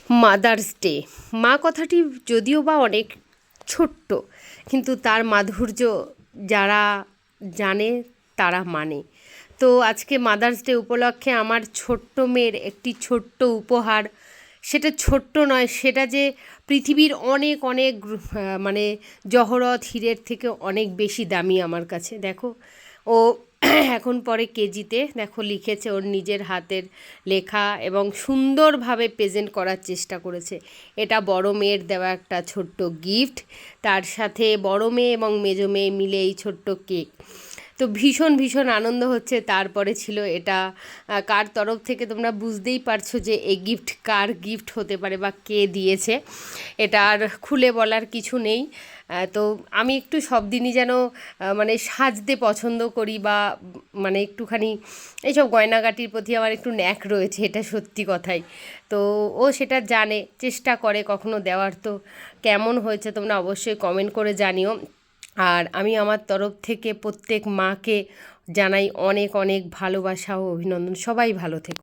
Mother's day, মা কথাটি যদিও বা অনেক ছোট্ট, কিন্তু তার মাধুর্য যারা জানে তারা মানে। তো আজকে মাদার্স ডে উপলক্ষে আমার ছোট্ট মেয়ের একটি ছোট্ট উপহার, সেটা ছোট্ট নয়, সেটা যে পৃথিবীর অনেক অনেক মানে জহরত হীরের থেকে অনেক বেশি দামি আমার কাছে। দেখো, ও এখন পরে কেজিতে, দেখো লিখেছে ওর নিজের হাতের লেখা এবং সুন্দরভাবে প্রেজেন্ট করার চেষ্টা করেছে। এটা বড় মেয়ের দেওয়া একটা ছোট্ট গিফট, তার সাথে বড় মেয়ে এবং মেজো মেয়ে মিলে এই ছোট্ট কেক। তো ভীষণ ভীষণ আনন্দ হচ্ছে। তারপরে ছিল এটা কার তরফ থেকে, তোমরা বুঝতেই পারছো যে এই গিফট কার গিফট হতে পারে বা কে দিয়েছে। এটা আর খুলে বলার কিছু নেই। তো আমি একটু সব দিনই যেন মানে সাজতে পছন্দ করি, বা মানে একটুখানি এইসব গয়নাগাটির প্রতি আমার একটু ন্যাক রয়েছে, এটা সত্যি কথাই। তো ও সেটা জানে, চেষ্টা করে কখনো দেওয়ার। তো কেমন হয়েছে তোমরা অবশ্যই কমেন্ট করে জানিও। আর আমি আমার তরফ থেকে প্রত্যেক মাকে জানাই অনেক অনেক ভালোবাসা ও অভিনন্দন। সবাই ভালো থেকো।